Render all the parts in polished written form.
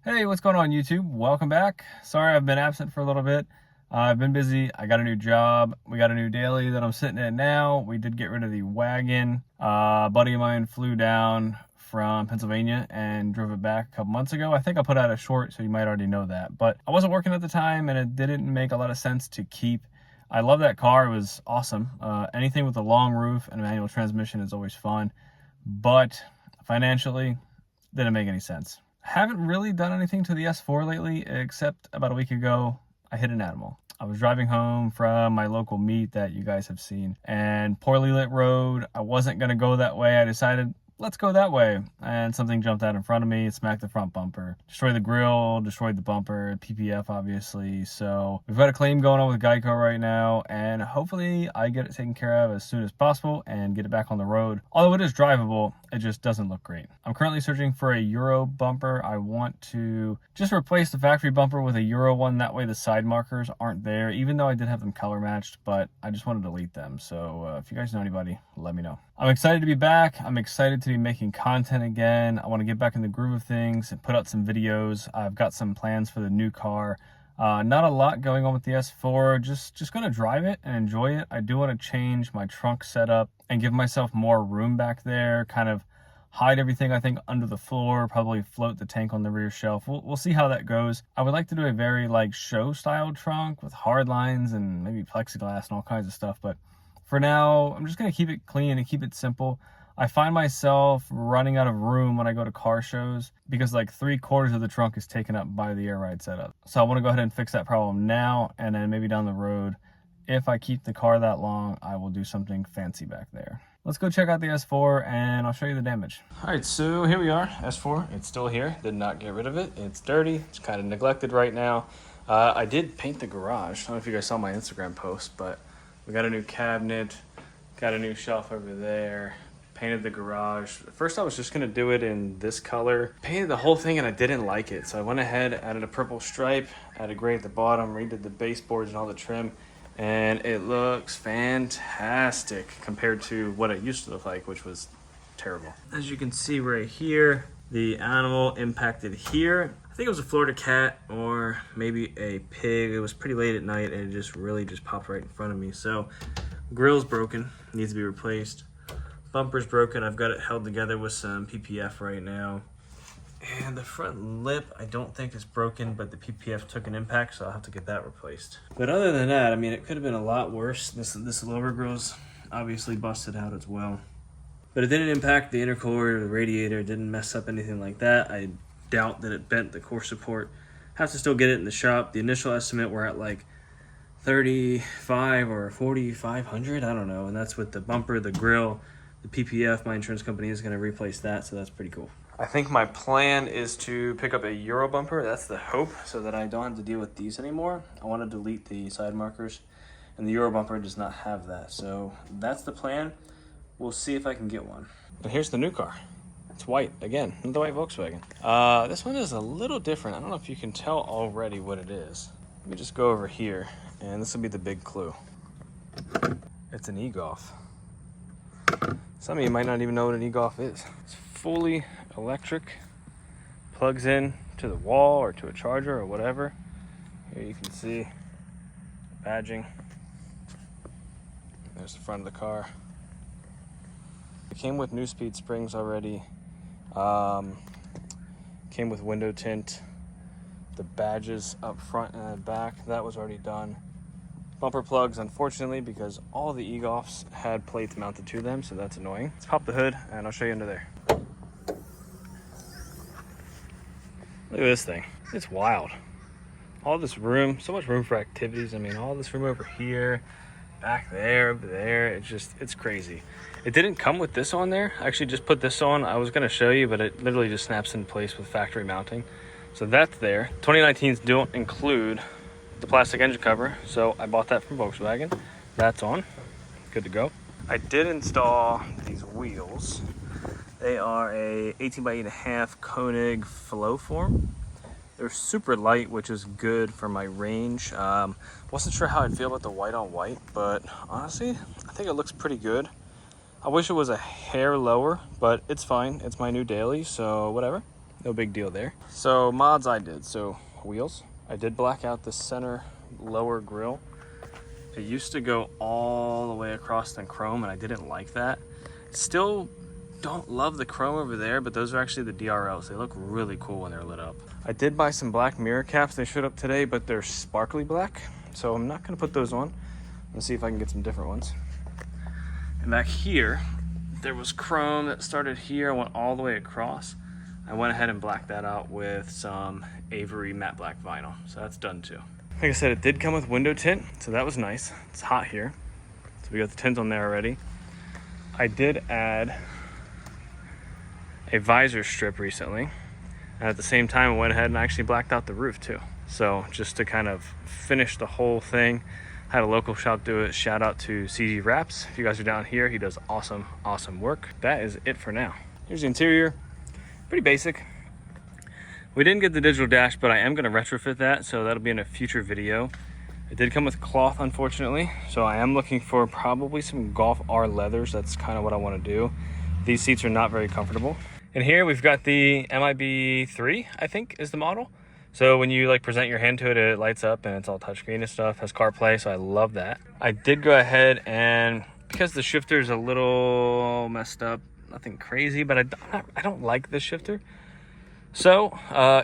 Hey, what's going on YouTube? Welcome back. Sorry I've been absent for a little bit. I've been busy. I got a new job. We got a new daily that I'm sitting at now. We did get rid of the wagon. A buddy of mine flew down from Pennsylvania and drove it back a couple months ago. I think I put out a short, so you might already know that. But I wasn't working at the time and it didn't make a lot of sense to keep. I love that car. It was awesome. Anything with a long roof and a manual transmission is always fun. But financially, didn't make any sense. Haven't really done anything to the S4 lately, except about a week ago, I hit an animal. I was driving home from my local meet that you guys have seen, and poorly lit road. I wasn't gonna go that way. I decided, let's go that way. And something jumped out in front of me, smacked the front bumper, destroyed the grill, destroyed the bumper, PPF obviously. So we've got a claim going on with Geico right now, and hopefully I get it taken care of as soon as possible and get it back on the road. Although it is drivable, it just doesn't look great. I'm currently searching for a Euro bumper. I want to just replace the factory bumper with a Euro one. That way the side markers aren't there, even though I did have them color matched, but I just want to delete them. So if you guys know anybody, let me know. I'm excited to be back. I'm excited to be making content again. I want to get back in the groove of things and put out some videos. I've got some plans for the new car. Not a lot going on with the S4, just gonna drive it and enjoy it. I do want to change my trunk setup and give myself more room back there, kind of hide everything I think under the floor, probably float the tank on the rear shelf. We'll see how that goes. I would like to do a very like show style trunk with hard lines and maybe plexiglass and all kinds of stuff, but for now I'm just gonna keep it clean and keep it simple. I find myself running out of room when I go to car shows because like 3/4 of the trunk is taken up by the air ride setup. So I want to go ahead and fix that problem now, and then maybe down the road, if I keep the car that long, I will do something fancy back there. Let's go check out the S4 and I'll show you the damage. All right, so here we are, S4. It's still here, did not get rid of it. It's dirty, it's kind of neglected right now. I did paint the garage. I don't know if you guys saw my Instagram post, but we got a new cabinet, got a new shelf over there. Painted the garage. First I was just gonna do it in this color. Painted the whole thing and I didn't like it. So I went ahead, added a purple stripe, added gray at the bottom, redid the baseboards and all the trim, and it looks fantastic compared to what it used to look like, which was terrible. As you can see right here, the animal impacted here. I think it was a Florida cat or maybe a pig. It was pretty late at night and it just really just popped right in front of me. So grill's broken, needs to be replaced. Bumper's broken. I've got it held together with some PPF right now. And the front lip, I don't think is broken, but the PPF took an impact, so I'll have to get that replaced. But other than that, I mean, it could have been a lot worse. This lower grill's obviously busted out as well. But it didn't impact the intercooler or the radiator. It didn't mess up anything like that. I doubt that it bent the core support. Have to still get it in the shop. The initial estimate, we're at like 35 or 4,500, I don't know. And that's with the bumper, the grill, the PPF. My insurance company is going to replace that, so that's pretty cool. I think my plan is to pick up a Euro bumper. That's the hope, so that I don't have to deal with these anymore. I want to delete the side markers, and the Euro bumper does not have that. So that's the plan. We'll see if I can get one. And here's the new car. It's white, again, the white Volkswagen. This one is a little different. I don't know if you can tell already what it is. Let me just go over here, and this will be the big clue. It's an e-Golf. Some of you might not even know what an e-Golf is. It's fully electric, plugs in to the wall or to a charger or whatever. Here you can see the badging. There's the front of the car. It came with new speed springs already. Came with window tint. The badges up front and back, that was already done. Bumper plugs, unfortunately, because all the e-Golfs had plates mounted to them, so that's annoying. Let's pop the hood and I'll show you under there. Look at this thing. It's wild. All this room, so much room for activities. I mean, all this room over here, back there, over there. It's crazy. It didn't come with this on there. I actually just put this on. I was gonna show you, but it literally just snaps in place with factory mounting. So that's there. 2019s don't include the plastic engine cover, so I bought that from Volkswagen. That's on, good to go. I did install these wheels. They are a 18 by 8.5 Koenig flow form. They're super light, which is good for my range. Wasn't sure how I'd feel about the white on white, but honestly, I think it looks pretty good. I wish it was a hair lower, but it's fine. It's my new daily, so whatever. no big deal there. So mods I did, so wheels. I did black out the center lower grille. It used to go all the way across in chrome and I didn't like that. Still don't love the chrome over there, but those are actually the DRLs. They look really cool when they're lit up. I did buy some black mirror caps. They showed up today, but they're sparkly black. So I'm not gonna put those on. Let's see if I can get some different ones. And back here, there was chrome that started here, went all the way across. I went ahead and blacked that out with some Avery matte black vinyl. So that's done too. Like I said, it did come with window tint, so that was nice. It's hot here, so we got the tint on there already. I did add a visor strip recently, and at the same time I went ahead and actually blacked out the roof too. So just to kind of finish the whole thing, I had a local shop do it. Shout out to CG Wraps. If you guys are down here, he does awesome work. That is it for now. Here's the interior, pretty basic. We didn't get the digital dash, but I am going to retrofit that, so that'll be in a future video. It did come with cloth, unfortunately, so I am looking for probably some Golf R leathers. That's kind of what I want to do. These seats are not very comfortable. And here we've got the MIB3, I think is the model. So when you like present your hand to it, it lights up and it's all touchscreen and stuff, has CarPlay, so I love that. I did go ahead and, because the shifter is a little messed up, nothing crazy, but I don't like this shifter. So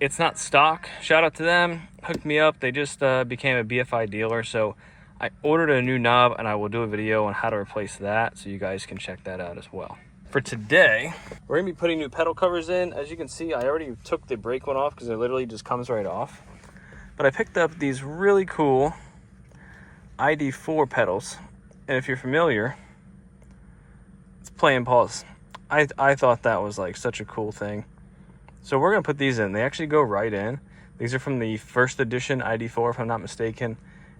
it's not stock. Shout out to them, hooked me up. They just became a BFI dealer, so I ordered a new knob and I will do a video on how to replace that, so you guys can check that out as well. For today, we're gonna be putting new pedal covers in. As you can see, I already took the brake one off because it literally just comes right off. But I picked up these really cool ID4 pedals, and if you're familiar, it's play and pause. I thought that was like such a cool thing. So we're gonna put these in. They actually go right in. These are from the first edition ID4, if I'm not mistaken.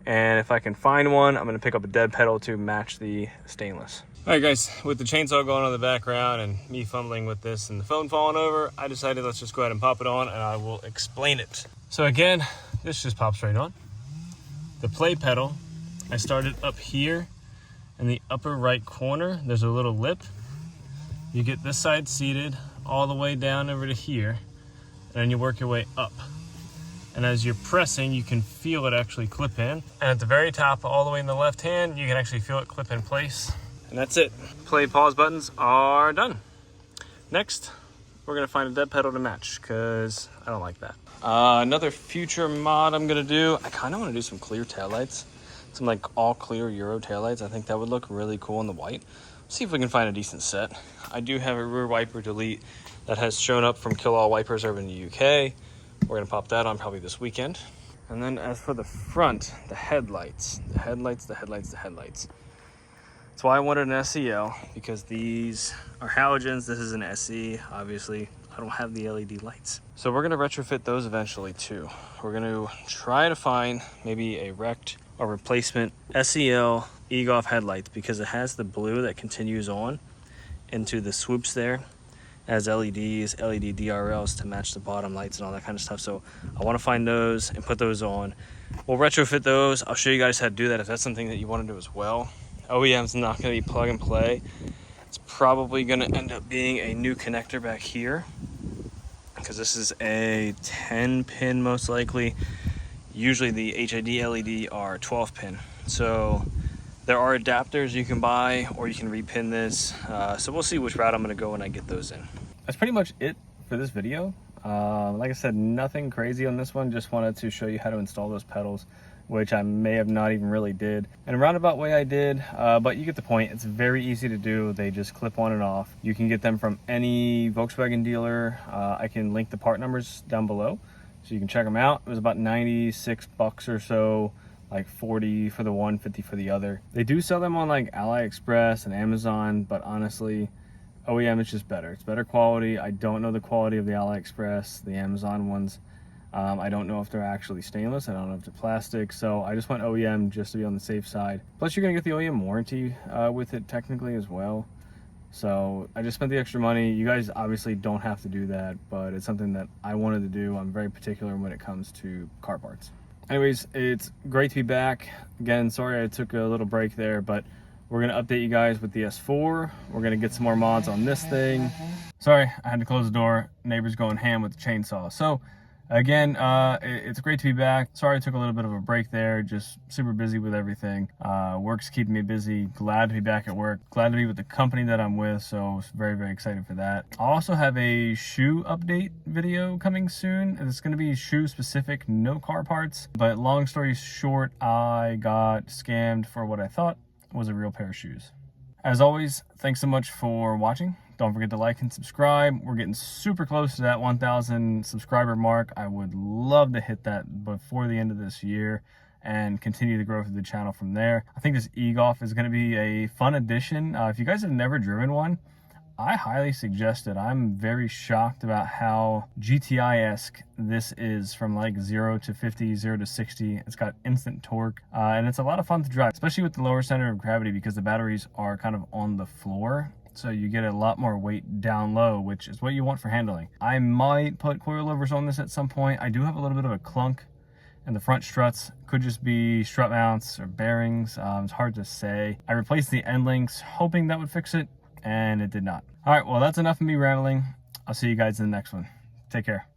And if I can find one, I'm gonna pick up a dead pedal to match the stainless. All right guys, with the chainsaw going on in the background and me fumbling with this and the phone falling over, I decided let's just go ahead and pop it on and I will explain it. So again, this just pops right on. The play pedal, I started up here in the upper right corner. There's a little lip. You get this side seated all the way down over to here, and then you work your way up. And as you're pressing, you can feel it actually clip in. And at the very top, all the way in the left hand, you can actually feel it clip in place. And that's it. Play, pause buttons are done. Next, we're gonna find a dead pedal to match, because I don't like that. Another future mod I'm gonna do, I kinda wanna do some clear taillights. Some like all clear Euro taillights. I think that would look really cool in the white. See if we can find a decent set. I do have a rear wiper delete that has shown up from Kill All Wipers over in the UK. We're gonna pop that on probably this weekend. And then as for the front, the headlights. That's why I wanted an SEL, because these are halogens. This is an SE, obviously. I don't have the LED lights. So we're gonna retrofit those eventually too. We're gonna try to find maybe a wrecked or replacement SEL EGOF headlights, because it has the blue that continues on into the swoops there as LEDs, LED DRLs to match the bottom lights and all that kind of stuff. So I want to find those and put those on. We'll retrofit those. I'll show you guys how to do that if that's something that you want to do as well. OEM's not going to be plug and play. It's probably going to end up being a new connector back here, because this is a 10 pin most likely. Usually the HID LED are 12 pin. So there are adapters you can buy, or you can repin this. So we'll see which route I'm gonna go when I get those in. That's pretty much it for this video. Like I said, nothing crazy on this one. Just wanted to show you how to install those pedals, which I may have not even really did. In a roundabout way I did, but you get the point. It's very easy to do. They just clip on and off. You can get them from any Volkswagen dealer. I can link the part numbers down below, so you can check them out. It was about 96 bucks or so. Like 40 for the one, 50 for the other. They do sell them on like AliExpress and Amazon, but honestly, OEM is just better. It's better quality. I don't know the quality of the AliExpress, the Amazon ones. I don't know if they're actually stainless. I don't know if they're plastic. So I just went OEM just to be on the safe side. Plus you're gonna get the OEM warranty with it technically as well. So I just spent the extra money. You guys obviously don't have to do that, but it's something that I wanted to do. I'm very particular when it comes to car parts. Anyways, it's great to be back. Again, sorry I took a little break there, but We're gonna update you guys with the S4. We're gonna get some more mods on this thing. Sorry, I had to close the door. Neighbor's going ham with the chainsaw. So again, it's great to be back. Sorry I took a little bit of a break there, just super busy with everything. Work's keeping me busy. Glad to be back at work. Glad to be with the company that I'm with, so very, very excited for that. I also have a shoe update video coming soon. It's going to be shoe specific, no car parts. But long story short, I got scammed for what I thought was a real pair of shoes. As always, thanks so much for watching. Don't forget to like and subscribe. We're getting super close to that 1,000 subscriber mark. I would love to hit that before the end of this year and continue the growth of the channel from there. I think this e-golf is going to be a fun addition. If you guys have never driven one, I highly suggest it. I'm very shocked about how GTI-esque this is, from like 0 to 50, 0 to 60. It's got instant torque, and it's a lot of fun to drive, especially with the lower center of gravity because the batteries are kind of on the floor. So you get a lot more weight down low, which is what you want for handling. I might put coilovers on this at some point. I do have a little bit of a clunk in the front struts. Could just be strut mounts or bearings. It's hard to say. I replaced the end links, hoping that would fix it, and it did not. All right, well, that's enough of me rambling. I'll see you guys in the next one. Take care.